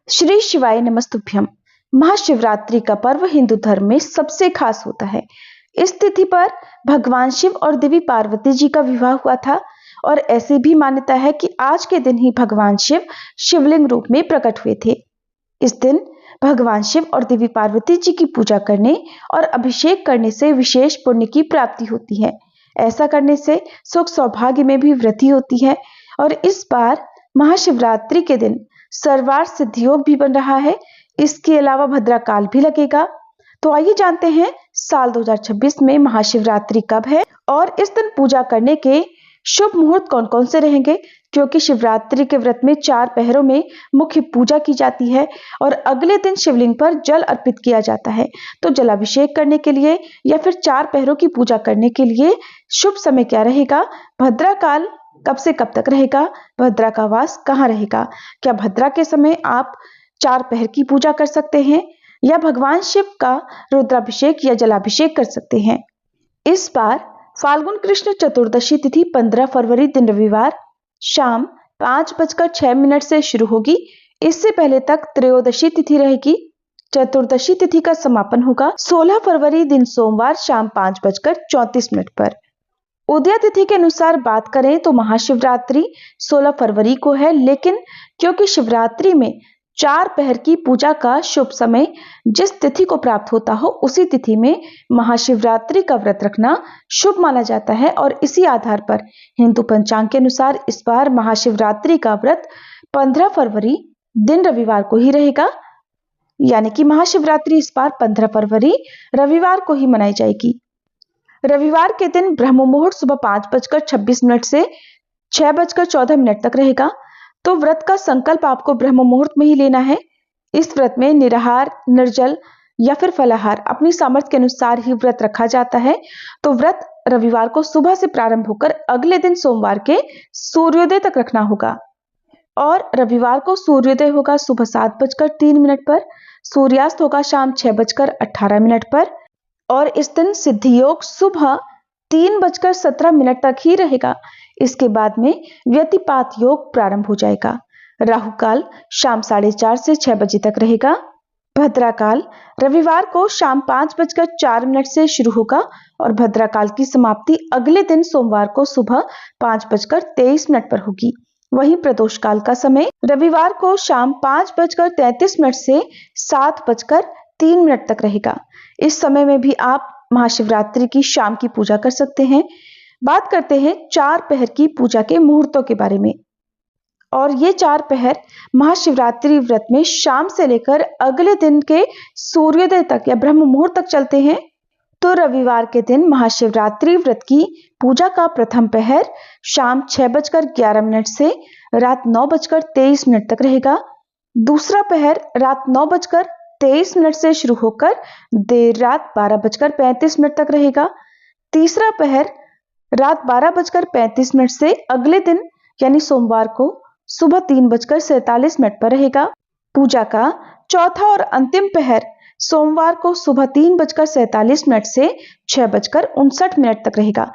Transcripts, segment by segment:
श्री शिवाय नमस्तुभ्यम। महाशिवरात्रि का पर्व हिंदू धर्म में सबसे खास होता है। इस तिथि पर भगवान शिव और देवी पार्वती जी का विवाह हुआ था और ऐसी भी मान्यता है कि आज के दिन ही भगवान शिव शिवलिंग रूप में प्रकट हुए थे। इस दिन भगवान शिव और देवी पार्वती जी की पूजा करने और अभिषेक करने से विशेष पुण्य की प्राप्ति होती है। ऐसा करने से सुख सौभाग्य में भी वृद्धि होती है और इस बार महाशिवरात्रि के दिन सर्वार्थ सिद्धि योग भी बन रहा है। इसके अलावा भद्राकाल भी लगेगा। तो आइए जानते हैं साल 2026 में महाशिवरात्रि कब है और इस दिन पूजा करने के शुभ मुहूर्त कौन कौन से रहेंगे। क्योंकि शिवरात्रि के व्रत में 4 पहरों में मुख्य पूजा की जाती है और अगले दिन शिवलिंग पर जल अर्पित किया जाता है। तो जलाभिषेक करने के लिए या फिर 4 पहरों की पूजा करने के लिए शुभ समय क्या रहेगा, भद्राकाल कब से कब तक रहेगा, भद्रा का वास कहाँ रहेगा, क्या भद्रा के समय आप 4 पहर की पूजा कर सकते हैं या भगवान शिव का रुद्राभिषेक या जलाभिषेक कर सकते हैं। इस बार फाल्गुन कृष्ण चतुर्दशी तिथि 15 फरवरी दिन रविवार शाम 5:06 से शुरू होगी। इससे पहले तक त्रयोदशी तिथि रहेगी। चतुर्दशी तिथि का समापन होगा 16 फरवरी दिन सोमवार शाम 5:34 पर। उदय तिथि के अनुसार बात करें तो महाशिवरात्रि 16 फरवरी को है, लेकिन क्योंकि शिवरात्रि में 4 पहर की पूजा का शुभ समय जिस तिथि को प्राप्त होता हो उसी तिथि में महाशिवरात्रि का व्रत रखना शुभ माना जाता है और इसी आधार पर हिंदू पंचांग के अनुसार इस बार महाशिवरात्रि का व्रत 15 फरवरी दिन रविवार को ही रहेगा। यानी कि महाशिवरात्रि इस बार 15 फरवरी रविवार को ही मनाई जाएगी। रविवार के दिन ब्रह्म मुहूर्त सुबह 5:26 से 6:14 तक रहेगा। तो व्रत का संकल्प आपको ब्रह्म मुहूर्त में ही लेना है। इस व्रत में निराहार, निर्जल या फिर फलाहार अपनी सामर्थ्य के अनुसार ही व्रत रखा जाता है। तो व्रत रविवार को सुबह से प्रारंभ होकर अगले दिन सोमवार के सूर्योदय तक रखना होगा और रविवार को सूर्योदय होगा सुबह 7:03 पर, सूर्यास्त होगा शाम 6:18 पर और इस दिन सिद्धि योग सुबह 3:17 तक ही रहेगा। इसके बाद में व्यतिपात योग प्रारंभ हो जाएगा। राहु काल शाम 4:30 से 6 बजे तक रहेगा। भद्राकाल रविवार को शाम 5:04 से शुरू होगा और भद्राकाल की समाप्ति अगले दिन सोमवार को सुबह 5:23 पर होगी। वहीं प्रदोष काल का समय रविवार को शाम 5:33 से 7:03 तक रहेगा। इस समय में भी आप महाशिवरात्रि की शाम की पूजा कर सकते हैं। बात करते हैं 4 पहर की पूजा के मुहूर्तों के बारे में। और ये 4 पहर महाशिवरात्रि व्रत में शाम से लेकर अगले दिन के सूर्योदय तक या ब्रह्म मुहूर्त तक चलते हैं। तो रविवार के दिन महाशिवरात्रि व्रत की पूजा का प्रथम पहर शाम 6:11 से रात 9:23 तक रहेगा। दूसरा पहर रात 9:23 से शुरू होकर देर रात 12:35 तक रहेगा। तीसरा पहर रात 12:35 से अगले दिन यानी सोमवार को सुबह 3:47 पर रहेगा। पूजा का चौथा और अंतिम पहर सोमवार को सुबह 3:47 से 6:59 तक रहेगा।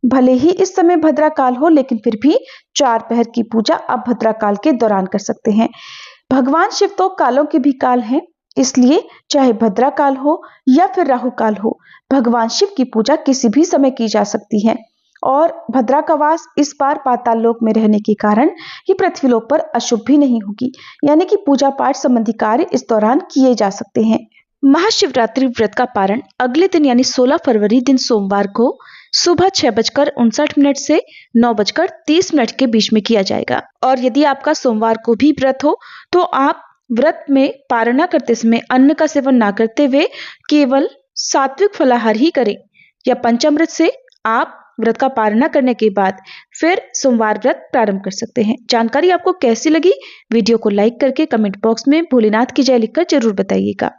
भले ही इस समय भद्राकाल हो, लेकिन फिर भी 4 पहर की पूजा आप भद्राकाल के दौरान कर सकते हैं। भगवान शिव तो कालों के भी काल हैं, इसलिए चाहे भद्राकाल हो या फिर राहु काल हो, भगवान शिव की पूजा किसी भी समय की जा सकती है। और भद्रा का वास इस बार पाताल लोक में रहने के कारण ये पृथ्वीलोक पर अशुभ भी नहीं होगी, यानी कि पूजा पाठ संबंधी कार्य इस दौरान किए जा सकते हैं। महाशिवरात्रि व्रत का पारण अगले दिन यानी 16 फरवरी दिन सोमवार को सुबह 6:59 से 9:30 के बीच में किया जाएगा। और यदि आपका सोमवार को भी व्रत हो तो आप व्रत में पारणा करते समय अन्न का सेवन ना करते हुए केवल सात्विक फलाहार ही करें या पंचामृत से आप व्रत का पारणा करने के बाद फिर सोमवार व्रत प्रारंभ कर सकते हैं। जानकारी आपको कैसी लगी? वीडियो को लाइक करके कमेंट बॉक्स में भोलेनाथ की जय लिखकर जरूर बताइएगा।